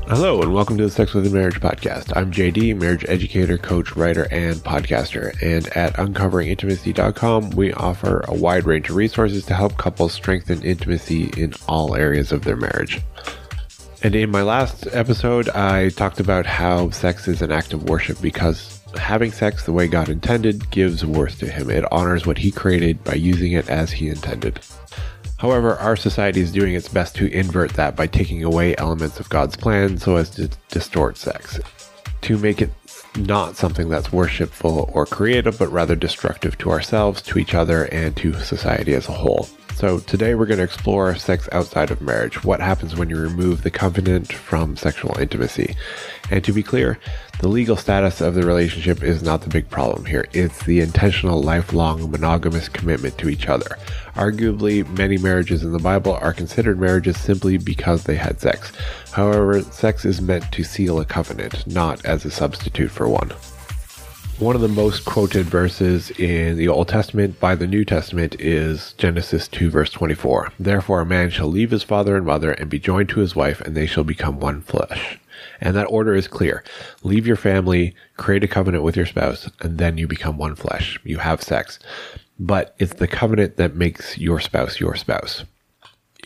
Hello, and welcome to the Sex Within Marriage podcast. I'm JD, marriage educator, coach, writer, and podcaster. And at uncoveringintimacy.com, we offer a wide range of resources to help couples strengthen intimacy in all areas of their marriage. And in my last episode, I talked about how sex is an act of worship because having sex the way God intended gives worth to Him. It honors what He created by using it as He intended. However, our society is doing its best to invert that by taking away elements of God's plan so as to distort sex, to make it not something that's worshipful or creative, but rather destructive to ourselves, to each other, and to society as a whole. So today we're going to explore sex outside of marriage, what happens when you remove the covenant from sexual intimacy. And to be clear, the legal status of the relationship is not the big problem here. It's the intentional, lifelong, monogamous commitment to each other. Arguably, many marriages in the Bible are considered marriages simply because they had sex. However, sex is meant to seal a covenant, not as a substitute for one. One of the most quoted verses in the Old Testament by the New Testament is Genesis 2 verse 24. Therefore a man shall leave his father and mother and be joined to his wife, and they shall become one flesh. And that order is clear. Leave your family, create a covenant with your spouse, and then you become one flesh. You have sex. But it's the covenant that makes your spouse your spouse.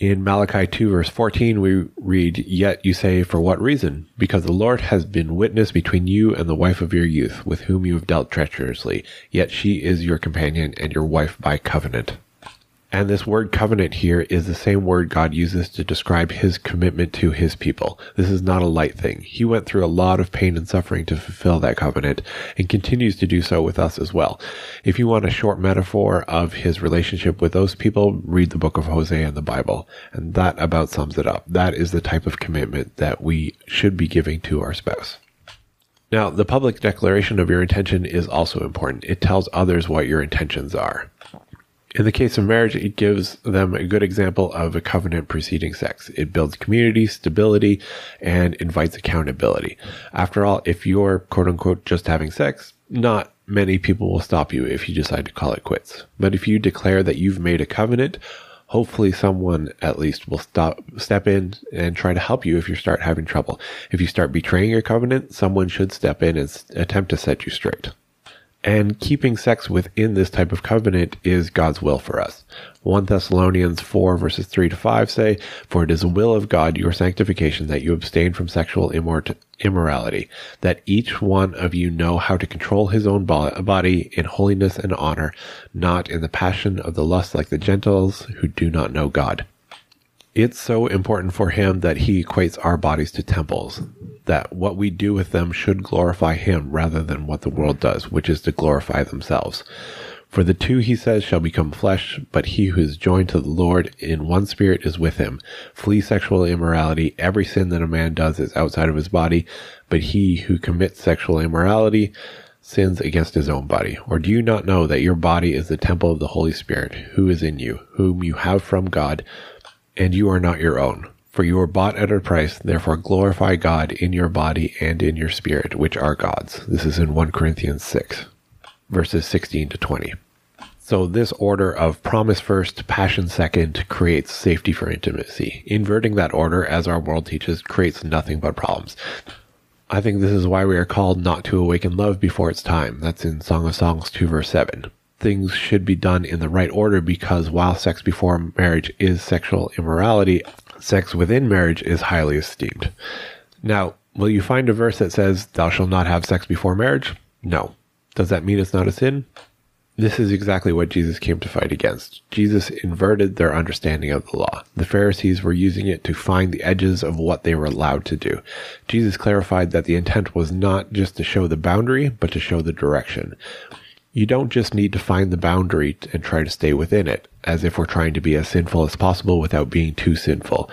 In Malachi 2 verse 14, we read, Yet you say, for what reason? Because the Lord has been witness between you and the wife of your youth, with whom you have dealt treacherously. Yet she is your companion and your wife by covenant. And this word covenant here is the same word God uses to describe His commitment to His people. This is not a light thing. He went through a lot of pain and suffering to fulfill that covenant and continues to do so with us as well. If you want a short metaphor of His relationship with those people, read the book of Hosea in the Bible. And that about sums it up. That is the type of commitment that we should be giving to our spouse. Now, the public declaration of your intention is also important. It tells others what your intentions are. In the case of marriage, it gives them a good example of a covenant preceding sex. It builds community, stability, and invites accountability. After all, if you're quote-unquote just having sex, not many people will stop you if you decide to call it quits. But if you declare that you've made a covenant, hopefully someone at least will step in and try to help you if you start having trouble. If you start betraying your covenant, someone should step in and attempt to set you straight. And keeping sex within this type of covenant is God's will for us. 1 Thessalonians 4 verses 3 to 5 say, For it is the will of God, your sanctification, that you abstain from sexual immorality, that each one of you know how to control his own body in holiness and honor, not in the passion of the lust like the Gentiles who do not know God. It's so important for Him that He equates our bodies to temples, that what we do with them should glorify Him rather than what the world does, which is to glorify themselves. For the two, He says, shall become flesh, but he who is joined to the Lord in one spirit is with Him. Flee sexual immorality. Every sin that a man does is outside of his body, but he who commits sexual immorality sins against his own body. Or do you not know that your body is the temple of the Holy Spirit, who is in you, whom you have from God, and you are not your own? For you were bought at a price, therefore glorify God in your body and in your spirit, which are God's. This is in 1 Corinthians 6, verses 16 to 20. So this order of promise first, passion second creates safety for intimacy. Inverting that order, as our world teaches, creates nothing but problems. I think this is why we are called not to awaken love before its time. That's in Song of Songs 2 verse 7. Things should be done in the right order, because while sex before marriage is sexual immorality, sex within marriage is highly esteemed. Now, will you find a verse that says, thou shalt not have sex before marriage? No. Does that mean it's not a sin? This is exactly what Jesus came to fight against. Jesus inverted their understanding of the law. The Pharisees were using it to find the edges of what they were allowed to do. Jesus clarified that the intent was not just to show the boundary, but to show the direction. You don't just need to find the boundary and try to stay within it, as if we're trying to be as sinful as possible without being too sinful.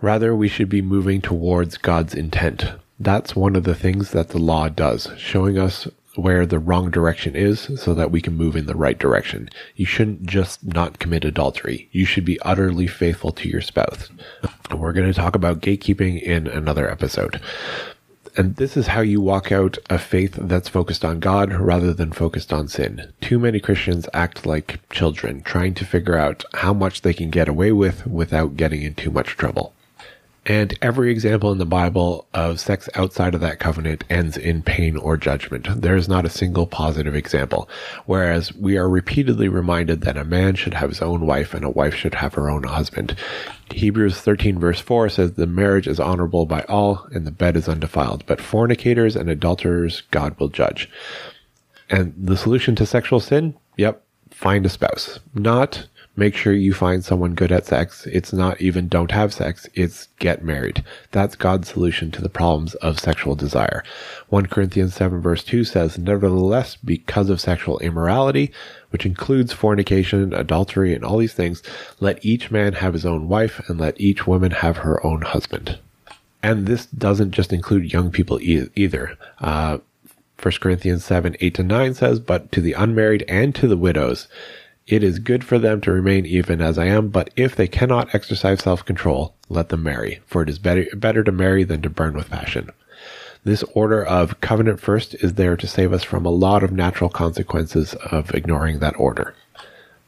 Rather, we should be moving towards God's intent. That's one of the things that the law does, showing us where the wrong direction is so that we can move in the right direction. You shouldn't just not commit adultery. You should be utterly faithful to your spouse. We're going to talk about gatekeeping in another episode. And this is how you walk out a faith that's focused on God rather than focused on sin. Too many Christians act like children, trying to figure out how much they can get away with without getting in too much trouble. And every example in the Bible of sex outside of that covenant ends in pain or judgment. There is not a single positive example. Whereas we are repeatedly reminded that a man should have his own wife and a wife should have her own husband. Hebrews 13 verse 4 says, the marriage is honorable by all and the bed is undefiled, but fornicators and adulterers God will judge. And the solution to sexual sin? Yep, find a spouse. Not make sure you find someone good at sex. It's not even don't have sex. It's get married. That's God's solution to the problems of sexual desire. 1 Corinthians 7 verse 2 says, nevertheless, because of sexual immorality, which includes fornication, adultery, and all these things, let each man have his own wife and let each woman have her own husband. And this doesn't just include young people either. 1 Corinthians 7, 8-9 says, but to the unmarried and to the widows, it is good for them to remain even as I am, but if they cannot exercise self-control, let them marry, for it is better to marry than to burn with passion. This order of covenant first is there to save us from a lot of natural consequences of ignoring that order.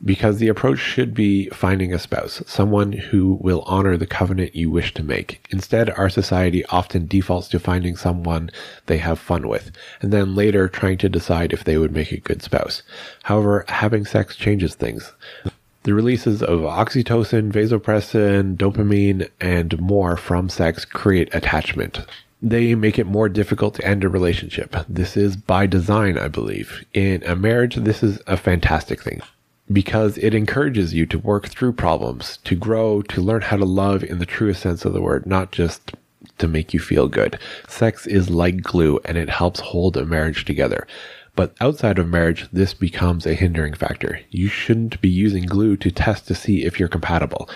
Because the approach should be finding a spouse, someone who will honor the covenant you wish to make. Instead, our society often defaults to finding someone they have fun with, and then later trying to decide if they would make a good spouse. However, having sex changes things. The releases of oxytocin, vasopressin, dopamine, and more from sex create attachment. They make it more difficult to end a relationship. This is by design, I believe. In a marriage, this is a fantastic thing, because it encourages you to work through problems, to grow, to learn how to love in the truest sense of the word, not just to make you feel good. Sex is like glue, and it helps hold a marriage together. But outside of marriage, this becomes a hindering factor. You shouldn't be using glue to test to see if you're compatible.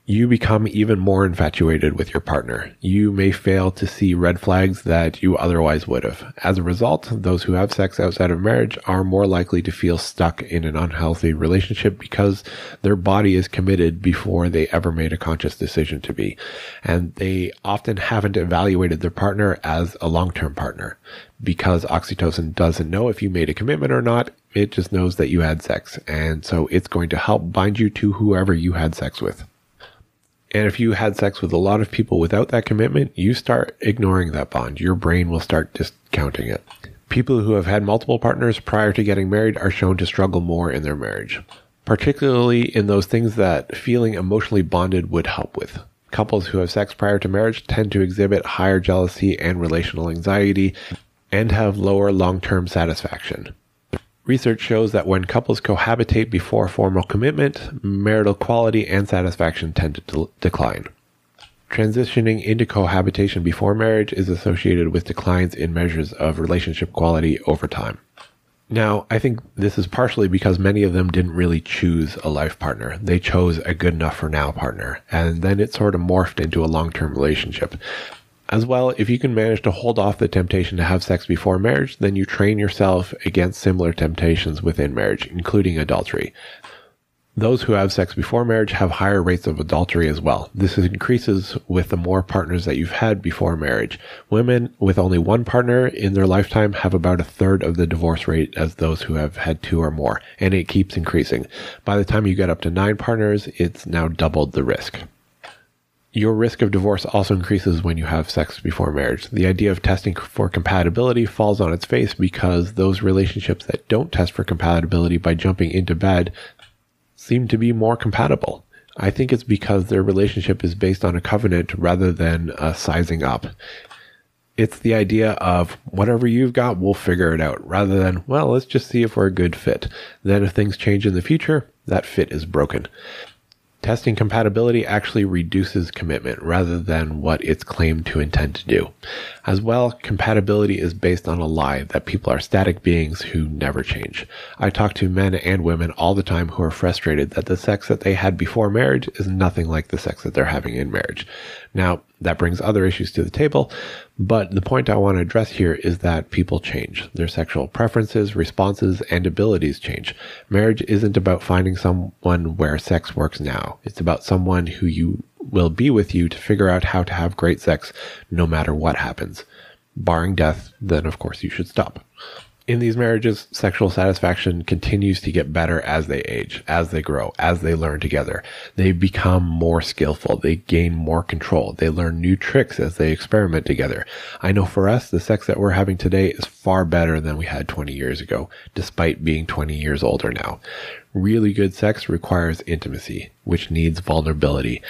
You become even more infatuated with your partner. You may fail to see red flags that you otherwise would have. As a result, those who have sex outside of marriage are more likely to feel stuck in an unhealthy relationship because their body is committed before they ever made a conscious decision to be. And they often haven't evaluated their partner as a long-term partner. Because oxytocin doesn't know if you made a commitment or not, it just knows that you had sex. And so it's going to help bind you to whoever you had sex with. And if you had sex with a lot of people without that commitment, you start ignoring that bond. Your brain will start discounting it. People who have had multiple partners prior to getting married are shown to struggle more in their marriage, particularly in those things that feeling emotionally bonded would help with. Couples who have sex prior to marriage tend to exhibit higher jealousy and relational anxiety and have lower long-term satisfaction. Research shows that when couples cohabitate before formal commitment, marital quality and satisfaction tend to decline. Transitioning into cohabitation before marriage is associated with declines in measures of relationship quality over time. Now, I think this is partially because many of them didn't really choose a life partner. They chose a good enough for now partner, and then it sort of morphed into a long-term relationship. As well, if you can manage to hold off the temptation to have sex before marriage, then you train yourself against similar temptations within marriage, including adultery. Those who have sex before marriage have higher rates of adultery as well. This increases with the more partners that you've had before marriage. Women with only one partner in their lifetime have about a third of the divorce rate as those who have had two or more, and it keeps increasing. By the time you get up to 9 partners, it's now doubled the risk. Your risk of divorce also increases when you have sex before marriage. The idea of testing for compatibility falls on its face because those relationships that don't test for compatibility by jumping into bed seem to be more compatible. I think it's because their relationship is based on a covenant rather than a sizing up. It's the idea of whatever you've got, we'll figure it out, rather than, well, let's just see if we're a good fit. Then if things change in the future, that fit is broken. Testing compatibility actually reduces commitment rather than what it's claimed to intend to do. As well, compatibility is based on a lie that people are static beings who never change. I talk to men and women all the time who are frustrated that the sex that they had before marriage is nothing like the sex that they're having in marriage. Now, that brings other issues to the table, but the point I want to address here is that people change. Their sexual preferences, responses, and abilities change. Marriage isn't about finding someone where sex works now. It's about someone who will be with you to figure out how to have great sex no matter what happens. Barring death, then of course you should stop. In these marriages, sexual satisfaction continues to get better as they age, as they grow, as they learn together. They become more skillful. They gain more control. They learn new tricks as they experiment together. I know for us, the sex that we're having today is far better than we had 20 years ago, despite being 20 years older now. Really good sex requires intimacy, which needs vulnerability.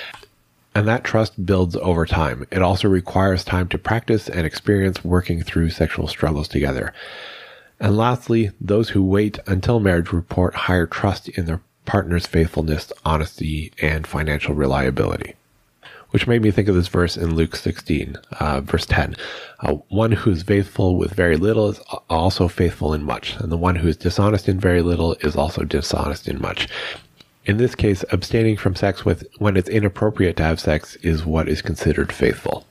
And that trust builds over time. It also requires time to practice and experience working through sexual struggles together. And lastly, those who wait until marriage report higher trust in their partner's faithfulness, honesty, and financial reliability. Which made me think of this verse in Luke 16, verse 10. One who is faithful with very little is also faithful in much, and the one who is dishonest in very little is also dishonest in much. In this case, abstaining from sex when it's inappropriate to have sex is what is considered faithful.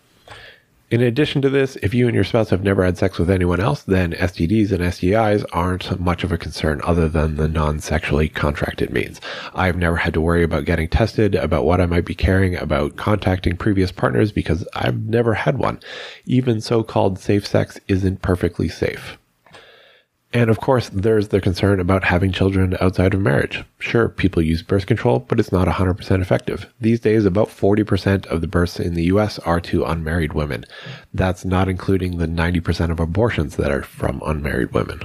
In addition to this, if you and your spouse have never had sex with anyone else, then STDs and STIs aren't much of a concern other than the non-sexually contracted means. I've never had to worry about getting tested, about what I might be carrying, about contacting previous partners because I've never had one. Even so-called safe sex isn't perfectly safe. And of course, there's the concern about having children outside of marriage. Sure, people use birth control, but it's not 100% effective. These days, about 40% of the births in the US are to unmarried women. That's not including the 90% of abortions that are from unmarried women.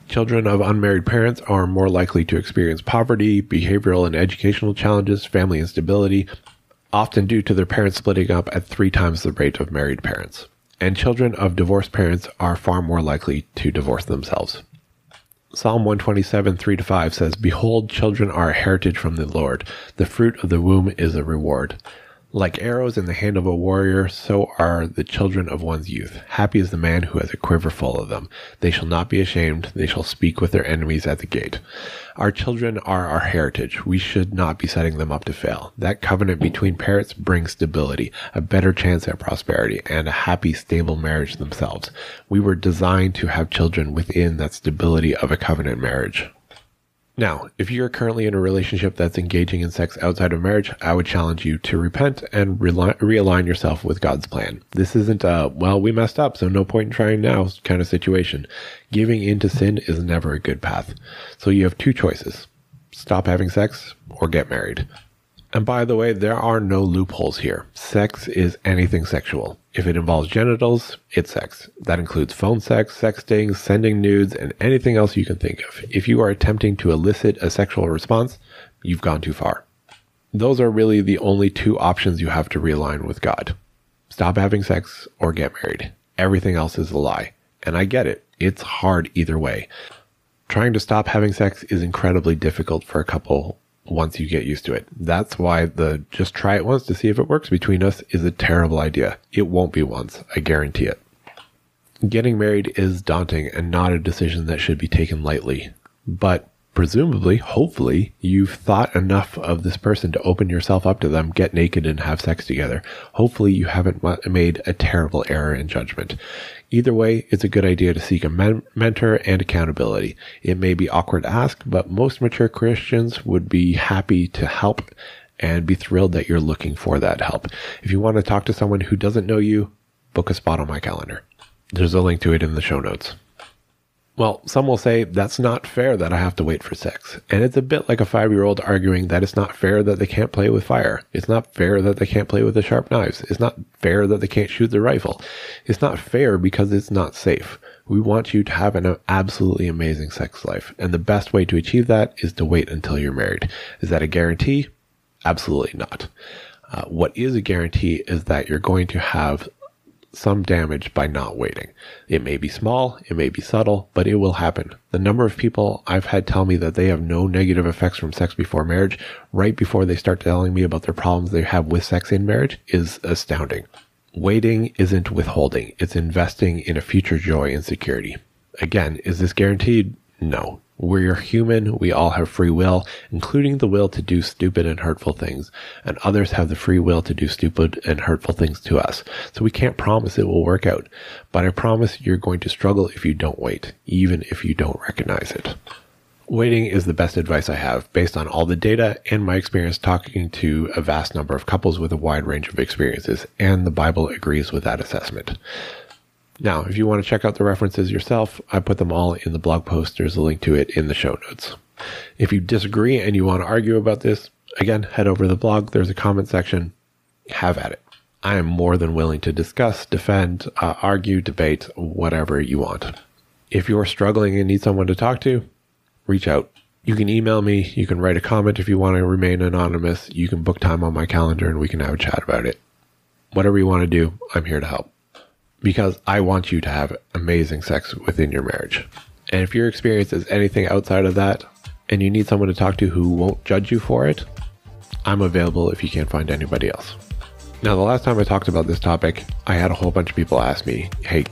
Children of unmarried parents are more likely to experience poverty, behavioral and educational challenges, family instability, often due to their parents splitting up at 3 times the rate of married parents. And children of divorced parents are far more likely to divorce themselves. Psalm 127, 3-5 says, "Behold, children are a heritage from the Lord. The fruit of the womb is a reward. Like arrows in the hand of a warrior, so are the children of one's youth. Happy is the man who has a quiver full of them. They shall not be ashamed. They shall speak with their enemies at the gate." Our children are our heritage. We should not be setting them up to fail. That covenant between parents brings stability, a better chance at prosperity, and a happy, stable marriage themselves. We were designed to have children within that stability of a covenant marriage. Now, if you're currently in a relationship that's engaging in sex outside of marriage, I would challenge you to repent and realign yourself with God's plan. This isn't a, well, we messed up, so no point in trying now kind of situation. Giving in to sin is never a good path. So you have 2 choices. Stop having sex or get married. And by the way, there are no loopholes here. Sex is anything sexual. If it involves genitals, it's sex. That includes phone sex, sexting, sending nudes, and anything else you can think of. If you are attempting to elicit a sexual response, you've gone too far. Those are really the only 2 options you have to realign with God. Stop having sex or get married. Everything else is a lie. And I get it. It's hard either way. Trying to stop having sex is incredibly difficult for a couple once you get used to it. That's why the just try it once to see if it works between us is a terrible idea. It won't be once. I guarantee it. Getting married is daunting and not a decision that should be taken lightly. But presumably, hopefully, you've thought enough of this person to open yourself up to them, get naked and have sex together. Hopefully you haven't made a terrible error in judgment. Either way, it's a good idea to seek a mentor and accountability. It may be awkward to ask, but most mature Christians would be happy to help and be thrilled that you're looking for that help. If you want to talk to someone who doesn't know you, book a spot on my calendar. There's a link to it in the show notes. Well, some will say that's not fair that I have to wait for sex. And it's a bit like a 5-year-old arguing that it's not fair that they can't play with fire. It's not fair that they can't play with the sharp knives. It's not fair that they can't shoot the rifle. It's not fair because it's not safe. We want you to have an absolutely amazing sex life. And the best way to achieve that is to wait until you're married. Is that a guarantee? Absolutely not. What is a guarantee is that you're going to have some damage by not waiting. It may be small, it may be subtle, but it will happen. The number of people I've had tell me that they have no negative effects from sex before marriage, right before they start telling me about their problems they have with sex in marriage, is astounding. Waiting isn't withholding. It's investing in a future joy and security. Again, is this guaranteed? No. We're human. We all have free will, including the will to do stupid and hurtful things. And others have the free will to do stupid and hurtful things to us. So we can't promise it will work out. But I promise you're going to struggle if you don't wait, even if you don't recognize it. Waiting is the best advice I have, based on all the data and my experience talking to a vast number of couples with a wide range of experiences. And the Bible agrees with that assessment. Now, if you want to check out the references yourself, I put them all in the blog post. There's a link to it in the show notes. If you disagree and you want to argue about this, again, head over to the blog. There's a comment section. Have at it. I am more than willing to discuss, defend, argue, debate, whatever you want. If you're struggling and need someone to talk to, reach out. You can email me. You can write a comment if you want to remain anonymous. You can book time on my calendar and we can have a chat about it. Whatever you want to do, I'm here to help. Because I want you to have amazing sex within your marriage. And if your experience is anything outside of that, and you need someone to talk to who won't judge you for it, I'm available if you can't find anybody else. Now, the last time I talked about this topic, I had a whole bunch of people ask me, hey,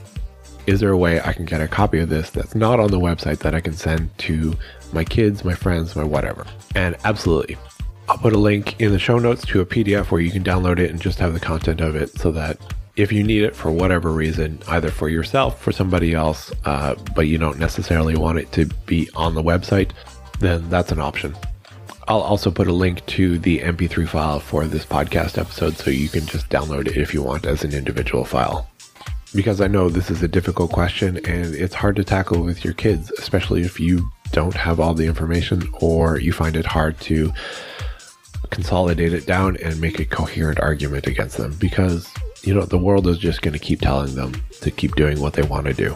is there a way I can get a copy of this that's not on the website that I can send to my kids, my friends, my whatever? And absolutely. I'll put a link in the show notes to a PDF where you can download it and just have the content of it so that if you need it for whatever reason, either for yourself, for somebody else, but you don't necessarily want it to be on the website, then that's an option. I'll also put a link to the MP3 file for this podcast episode so you can just download it if you want as an individual file. Because I know this is a difficult question and it's hard to tackle with your kids, especially if you don't have all the information or you find it hard to consolidate it down and make a coherent argument against them because, you know, the world is just going to keep telling them to keep doing what they want to do.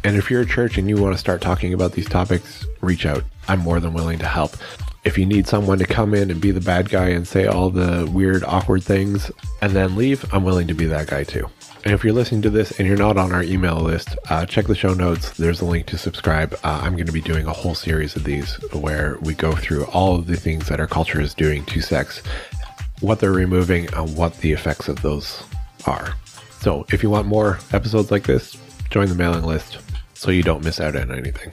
And if you're a church and you want to start talking about these topics, reach out. I'm more than willing to help. If you need someone to come in and be the bad guy and say all the weird, awkward things and then leave, I'm willing to be that guy too. And if you're listening to this and you're not on our email list, check the show notes. There's a link to subscribe. I'm going to be doing a whole series of these where we go through all of the things that our culture is doing to sex, what they're removing, and what the effects of those are. So if you want more episodes like this, join the mailing list so you don't miss out on anything.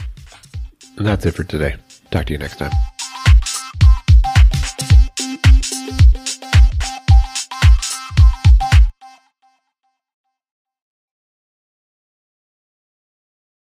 And that's it for today. Talk to you next time.